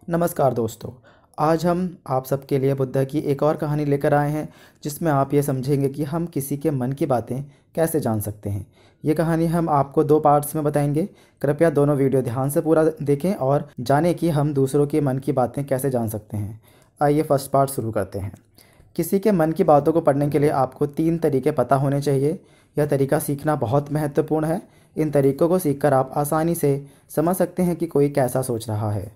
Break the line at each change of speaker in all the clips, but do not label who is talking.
नमस्कार दोस्तों। आज हम आप सबके लिए बुद्ध की एक और कहानी लेकर आए हैं, जिसमें आप ये समझेंगे कि हम किसी के मन की बातें कैसे जान सकते हैं। ये कहानी हम आपको 2 पार्ट्स में बताएंगे। कृपया दोनों वीडियो ध्यान से पूरा देखें और जानें कि हम दूसरों के मन की बातें कैसे जान सकते हैं। आइए फर्स्ट पार्ट शुरू करते हैं। किसी के मन की बातों को पढ़ने के लिए आपको 3 तरीके पता होने चाहिए। यह तरीका सीखना बहुत महत्वपूर्ण है। इन तरीकों को सीखकर आप आसानी से समझ सकते हैं कि कोई कैसा सोच रहा है।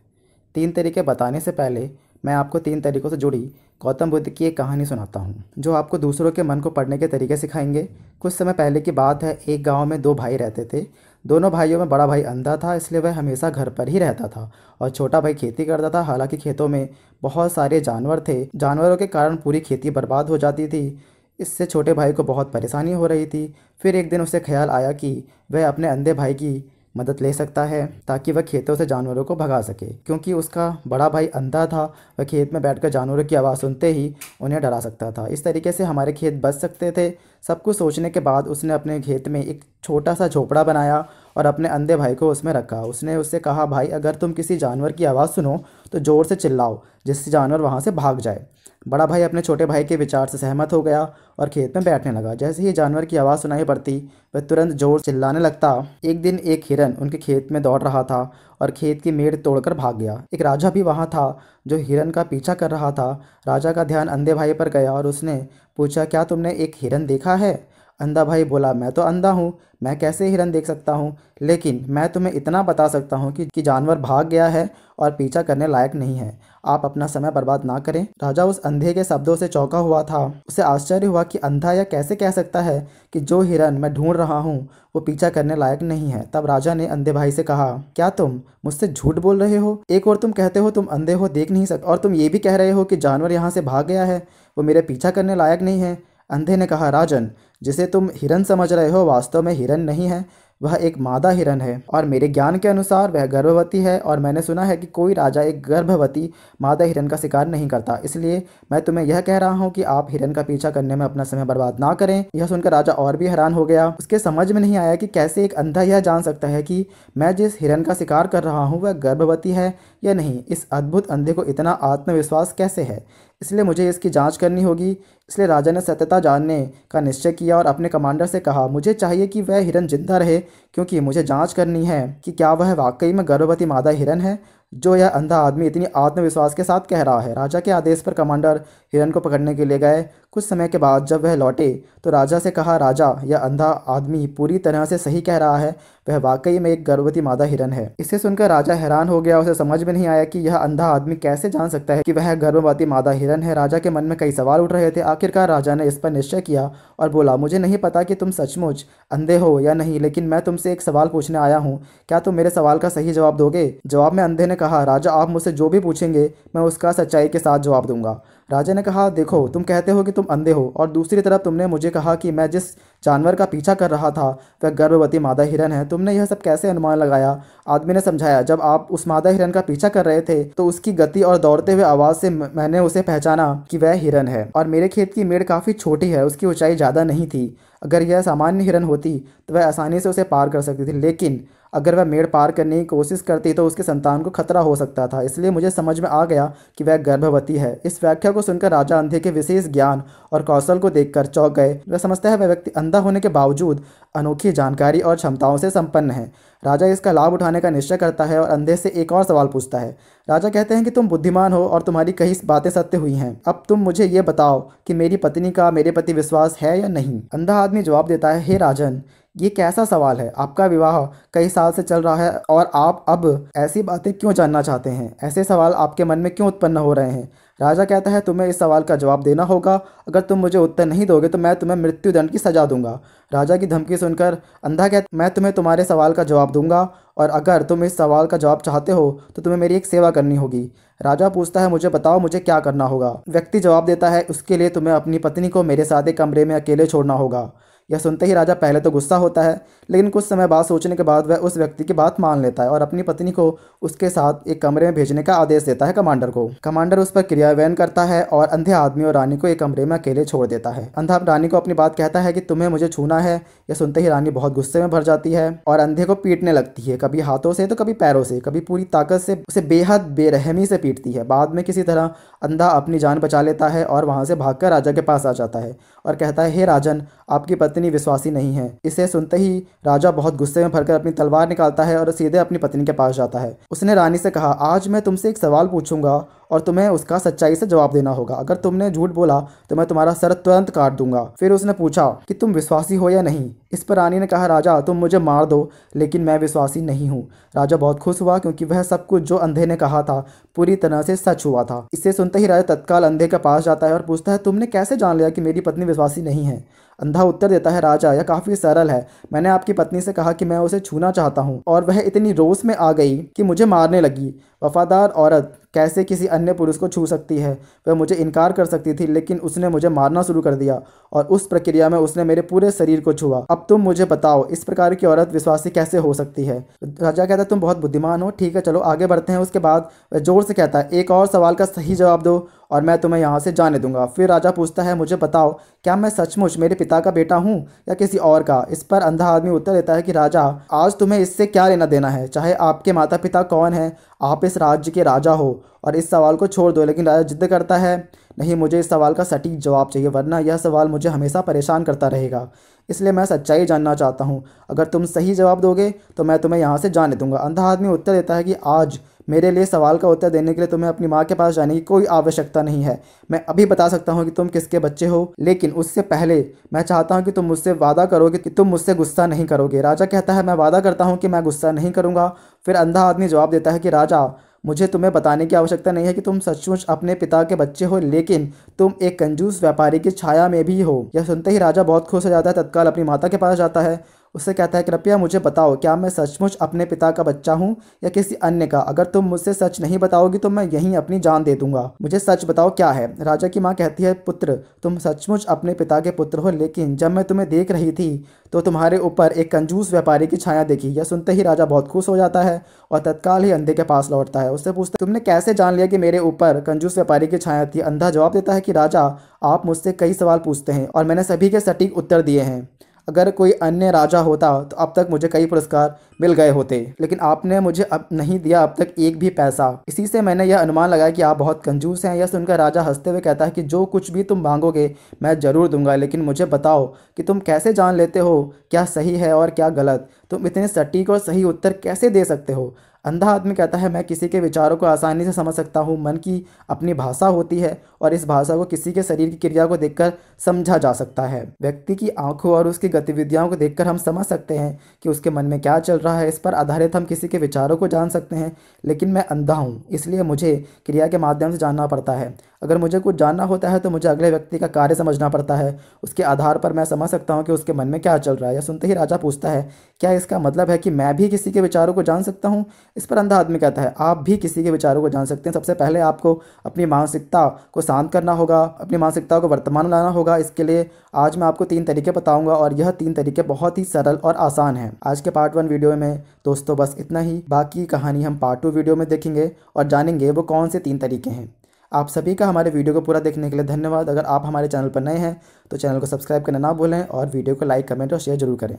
3 तरीके बताने से पहले मैं आपको 3 तरीकों से जुड़ी गौतम बुद्ध की एक कहानी सुनाता हूँ, जो आपको दूसरों के मन को पढ़ने के तरीके सिखाएंगे। कुछ समय पहले की बात है। एक गांव में 2 भाई रहते थे। दोनों भाइयों में बड़ा भाई अंधा था, इसलिए वह हमेशा घर पर ही रहता था और छोटा भाई खेती करता था। हालांकि खेतों में बहुत सारे जानवर थे। जानवरों के कारण पूरी खेती बर्बाद हो जाती थी। इससे छोटे भाई को बहुत परेशानी हो रही थी। फिर एक दिन उसे ख्याल आया कि वह अपने अंधे भाई की मदद ले सकता है ताकि वह खेतों से जानवरों को भगा सके। क्योंकि उसका बड़ा भाई अंधा था, वह खेत में बैठकर जानवरों की आवाज़ सुनते ही उन्हें डरा सकता था। इस तरीके से हमारे खेत बच सकते थे। सब कुछ सोचने के बाद उसने अपने खेत में एक छोटा सा झोपड़ा बनाया और अपने अंधे भाई को उसमें रखा। उसने उससे कहा, भाई अगर तुम किसी जानवर की आवाज़ सुनो तो ज़ोर से चिल्लाओ, जिससे जानवर वहाँ से भाग जाए। बड़ा भाई अपने छोटे भाई के विचार से सहमत हो गया और खेत में बैठने लगा। जैसे ही जानवर की आवाज़ सुनाई पड़ती, वह तुरंत जोर चिल्लाने लगता। एक दिन एक हिरन उनके खेत में दौड़ रहा था और खेत की मेड़ तोड़कर भाग गया। एक राजा भी वहाँ था जो हिरन का पीछा कर रहा था। राजा का ध्यान अंधे भाई पर गया और उसने पूछा, क्या तुमने एक हिरन देखा है? अंधा भाई बोला, मैं तो अंधा हूँ, मैं कैसे हिरन देख सकता हूँ? लेकिन मैं तुम्हें इतना बता सकता हूँ कि जानवर भाग गया है और पीछा करने लायक नहीं है। आप अपना समय बर्बाद ना करें। राजा उस अंधे के शब्दों से चौंका हुआ था। उसे आश्चर्य हुआ कि अंधा यह कैसे कह सकता है कि जो हिरन मैं ढूंढ रहा हूँ वो पीछा करने लायक नहीं है। तब राजा ने अंधे भाई से कहा, क्या तुम मुझसे झूठ बोल रहे हो? एक और तुम कहते हो तुम अंधे हो, देख नहीं सकते, और तुम ये भी कह रहे हो कि जानवर यहाँ से भाग गया है, वो मेरे पीछा करने लायक नहीं है। अंधे ने कहा, राजन, जिसे तुम हिरन समझ रहे हो वास्तव में हिरन नहीं है, वह एक मादा हिरन है और मेरे ज्ञान के अनुसार वह गर्भवती है। और मैंने सुना है कि कोई राजा एक गर्भवती मादा हिरन का शिकार नहीं करता। इसलिए मैं तुम्हें यह कह रहा हूँ कि आप हिरन का पीछा करने में अपना समय बर्बाद ना करें। यह सुनकर राजा और भी हैरान हो गया। उसके समझ में नहीं आया कि कैसे एक अंधा यह जान सकता है कि मैं जिस हिरन का शिकार कर रहा हूँ वह गर्भवती है या नहीं। इस अद्भुत अंधे को इतना आत्मविश्वास कैसे है? इसलिए मुझे इसकी जांच करनी होगी। इसलिए राजा ने सत्यता जानने का निश्चय किया और अपने कमांडर से कहा, मुझे चाहिए कि वह हिरन जिंदा रहे, क्योंकि मुझे जांच करनी है कि क्या वह वाकई में गर्भवती मादा हिरन है जो यह अंधा आदमी इतनी आत्मविश्वास के साथ कह रहा है। राजा के आदेश पर कमांडर हिरन को पकड़ने के लिए गए। कुछ समय के बाद जब वह लौटे तो राजा से कहा, राजा, यह अंधा आदमी पूरी तरह से सही कह रहा है, वह वाकई में एक गर्भवती मादा हिरन है। इसे सुनकर राजा हैरान हो गया। उसे समझ में नहीं आया कि यह अंधा आदमी कैसे जान सकता है कि वह गर्भवती मादा हिरन है। राजा के मन में कई सवाल उठ रहे थे। आखिरकार राजा ने इस पर निश्चय किया और बोला, मुझे नहीं पता कि तुम सचमुच अंधे हो या नहीं, लेकिन मैं तुमसे एक सवाल पूछने आया हूँ। क्या तुम मेरे सवाल का सही जवाब दोगे? जवाब में अंधे ने कहा, राजा, आप मुझसे जो भी पूछेंगे मैं उसका सच्चाई के साथ जवाब दूंगा। राजा ने कहा, देखो, तुम कहते हो कि तुम अंधे हो और दूसरी तरफ तुमने मुझे कहा कि मैं जिस जानवर का पीछा कर रहा था वह गर्भवती मादा हिरन है। तुमने यह सब कैसे अनुमान लगाया? आदमी ने समझाया, जब आप उस मादा हिरन का पीछा कर रहे थे तो उसकी गति और दौड़ते हुए आवाज़ से मैंने उसे पहचाना कि वह हिरन है। और मेरे खेत की मेड़ काफ़ी छोटी है, उसकी ऊंचाई ज़्यादा नहीं थी। अगर यह सामान्य हिरन होती तो वह आसानी से उसे पार कर सकती थी, लेकिन अगर वह मेड़ पार करने की कोशिश करती तो उसके संतान को खतरा हो सकता था। इसलिए मुझे समझ में आ गया कि वह गर्भवती है। इस व्याख्या को सुनकर राजा अंधे के विशेष ज्ञान और कौशल को देखकर चौंक गए। वह समझता है वह व्यक्ति अंधा होने के बावजूद अनोखी जानकारी और क्षमताओं से संपन्न है। राजा इसका लाभ उठाने का निश्चय करता है और अंधे से एक और सवाल पूछता है। राजा कहते हैं कि तुम बुद्धिमान हो और तुम्हारी कई बातें सत्य हुई हैं। अब तुम मुझे ये बताओ कि मेरी पत्नी का मेरे प्रति विश्वास है या नहीं। अंधा आदमी जवाब देता है, हे राजन, ये कैसा सवाल है? आपका विवाह कई साल से चल रहा है और आप अब ऐसी बातें क्यों जानना चाहते हैं? ऐसे सवाल आपके मन में क्यों उत्पन्न हो रहे हैं? राजा कहता है, तुम्हें इस सवाल का जवाब देना होगा। अगर तुम मुझे उत्तर नहीं दोगे तो मैं तुम्हें मृत्युदंड की सजा दूंगा। राजा की धमकी सुनकर अंधा कहता, मैं तुम्हें तुम्हारे सवाल का जवाब दूंगा और अगर तुम इस सवाल का जवाब चाहते हो तो तुम्हें मेरी एक सेवा करनी होगी। राजा पूछता है, मुझे बताओ, मुझे क्या करना होगा? व्यक्ति जवाब देता है, उसके लिए तुम्हें अपनी पत्नी को मेरे साथ एक कमरे में अकेले छोड़ना होगा। यह सुनते ही राजा पहले तो गुस्सा होता है, लेकिन कुछ समय बाद सोचने के बाद वह उस व्यक्ति की बात मान लेता है और अपनी पत्नी को उसके साथ एक कमरे में भेजने का आदेश देता है कमांडर को। कमांडर उस पर क्रियान्वयन करता है और अंधे आदमी और रानी को एक कमरे में अकेले छोड़ देता है। अंधा रानी को अपनी बात कहता है कि तुम्हें मुझे छूना है। यह सुनते ही रानी बहुत गुस्से में भर जाती है और अंधे को पीटने लगती है, कभी हाथों से तो कभी पैरों से, कभी पूरी ताकत से उसे बेहद बेरहमी से पीटती है। बाद में किसी तरह अंधा अपनी जान बचा लेता है और वहां से भागकर राजा के पास आ जाता है और कहता है, हे राजन, आपकी पत्नी विश्वासी नहीं है। इसे सुनते ही राजा बहुत गुस्से में भरकर अपनी तलवार निकालता है और सीधे अपनी पत्नी के पास जाता है। उसने रानी से कहा, आज मैं तुमसे एक सवाल पूछूंगा और तुम्हें उसका सच्चाई से जवाब देना होगा। अगर तुमने झूठ बोला तो मैं तुम्हारा सर तुरंत काट दूंगा। फिर उसने पूछा कि तुम विश्वासी हो या नहीं। इस पर रानी ने कहा, राजा तुम मुझे मार दो, लेकिन मैं विश्वासी नहीं हूँ। राजा बहुत खुश हुआ क्योंकि वह सब कुछ जो अंधे ने कहा था पूरी तरह से सच हुआ था। इसे सुनते ही राजा तत्काल अंधे के पास जाता है और पूछता है, तुमने कैसे जान लिया कि मेरी पत्नी विश्वासी नहीं है? अंधा उत्तर देता है, राजा यह काफ़ी सरल है। मैंने आपकी पत्नी से कहा कि मैं उसे छूना चाहता हूँ और वह इतनी रोष में आ गई कि मुझे मारने लगी। वफादार औरत कैसे किसी अन्य पुरुष को छू सकती है? वह मुझे इनकार कर सकती थी, लेकिन उसने मुझे मारना शुरू कर दिया और उस प्रक्रिया में उसने मेरे पूरे शरीर को छुआ। अब तुम मुझे बताओ, इस प्रकार की औरत विश्वासी कैसे हो सकती है? राजा कहता है, तुम बहुत बुद्धिमान हो। ठीक है, चलो आगे बढ़ते हैं। उसके बाद वह जोर से कहता है, एक और सवाल का सही जवाब दो और मैं तुम्हें यहाँ से जाने दूंगा। फिर राजा पूछता है, मुझे बताओ, क्या मैं सचमुच मेरे पिता का बेटा हूँ या किसी और का? इस पर अंधा आदमी उत्तर देता है कि राजा, आज तुम्हें इससे क्या लेना देना है? चाहे आपके माता पिता कौन है, आप इस राज्य के राजा हो और इस सवाल को छोड़ दो। लेकिन राजा जिद करता है, नहीं, मुझे इस सवाल का सटीक जवाब चाहिए, वरना यह सवाल मुझे हमेशा परेशान करता रहेगा। इसलिए मैं सच्चाई जानना चाहता हूँ। अगर तुम सही जवाब दोगे तो मैं तुम्हें यहाँ से जाने दूंगा। अंधा आदमी उत्तर देता है कि आज मेरे लिए सवाल का उत्तर देने के लिए तुम्हें अपनी माँ के पास जाने की कोई आवश्यकता नहीं है। मैं अभी बता सकता हूँ कि तुम किसके बच्चे हो, लेकिन उससे पहले मैं चाहता हूँ कि तुम मुझसे वादा करोगे कि तुम मुझसे गुस्सा नहीं करोगे। राजा कहता है, मैं वादा करता हूँ कि मैं गुस्सा नहीं करूँगा। फिर अंधा आदमी जवाब देता है कि राजा, मुझे तुम्हें बताने की आवश्यकता नहीं है कि तुम सचमुच अपने पिता के बच्चे हो, लेकिन तुम एक कंजूस व्यापारी की छाया में भी हो। यह सुनते ही राजा बहुत खुश हो जाता है, तत्काल अपनी माता के पास जाता है। उससे कहता है, कृपया मुझे बताओ, क्या मैं सचमुच अपने पिता का बच्चा हूँ या किसी अन्य का? अगर तुम मुझसे सच नहीं बताओगी तो मैं यहीं अपनी जान दे दूंगा। मुझे सच बताओ, क्या है? राजा की माँ कहती है, पुत्र, तुम सचमुच अपने पिता के पुत्र हो, लेकिन जब मैं तुम्हें देख रही थी तो तुम्हारे ऊपर एक कंजूस व्यापारी की छाया देखी। यह सुनते ही राजा बहुत खुश हो जाता है और तत्काल ही अंधे के पास लौटता है। उससे पूछता है, तुमने कैसे जान लिया कि मेरे ऊपर कंजूस व्यापारी की छाया थी? अंधा जवाब देता है कि राजा, आप मुझसे कई सवाल पूछते हैं और मैंने सभी के सटीक उत्तर दिए हैं। अगर कोई अन्य राजा होता तो अब तक मुझे कई पुरस्कार मिल गए होते, लेकिन आपने मुझे अब नहीं दिया अब तक एक भी पैसा। इसी से मैंने यह अनुमान लगाया कि आप बहुत कंजूस हैं। यह सुनकर राजा हंसते हुए कहता है कि जो कुछ भी तुम मांगोगे मैं ज़रूर दूंगा, लेकिन मुझे बताओ कि तुम कैसे जान लेते हो क्या सही है और क्या गलत? तुम इतने सटीक और सही उत्तर कैसे दे सकते हो? अंधा आदमी कहता है, मैं किसी के विचारों को आसानी से समझ सकता हूँ। मन की अपनी भाषा होती है और इस भाषा को किसी के शरीर की क्रिया को देखकर समझा जा सकता है। व्यक्ति की आंखों और उसकी गतिविधियों को देखकर हम समझ सकते हैं कि उसके मन में क्या चल रहा है। इस पर आधारित हम किसी के विचारों को जान सकते हैं, लेकिन मैं अंधा हूँ, इसलिए मुझे क्रिया के माध्यम से जानना पड़ता है। अगर मुझे कुछ जानना होता है तो मुझे अगले व्यक्ति का कार्य समझना पड़ता है। उसके आधार पर मैं समझ सकता हूँ कि उसके मन में क्या चल रहा है। यह सुनते ही राजा पूछता है, क्या इसका मतलब है कि मैं भी किसी के विचारों को जान सकता हूँ? इस पर अंधा आदमी कहता है, आप भी किसी के विचारों को जान सकते हैं। सबसे पहले आपको अपनी मानसिकता को शांत करना होगा, अपनी मानसिकता को वर्तमान में लाना होगा। इसके लिए आज मैं आपको 3 तरीके बताऊंगा और यह 3 तरीके बहुत ही सरल और आसान हैं। आज के पार्ट 1 वीडियो में दोस्तों बस इतना ही। बाकी कहानी हम पार्ट 2 वीडियो में देखेंगे और जानेंगे वो कौन से 3 तरीके हैं। आप सभी का हमारे वीडियो को पूरा देखने के लिए धन्यवाद। अगर आप हमारे चैनल पर नए हैं तो चैनल को सब्सक्राइब करना ना भूलें और वीडियो को लाइक, कमेंट और शेयर जरूर करें।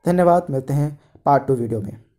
धन्यवाद। मिलते हैं पार्ट 2 वीडियो में।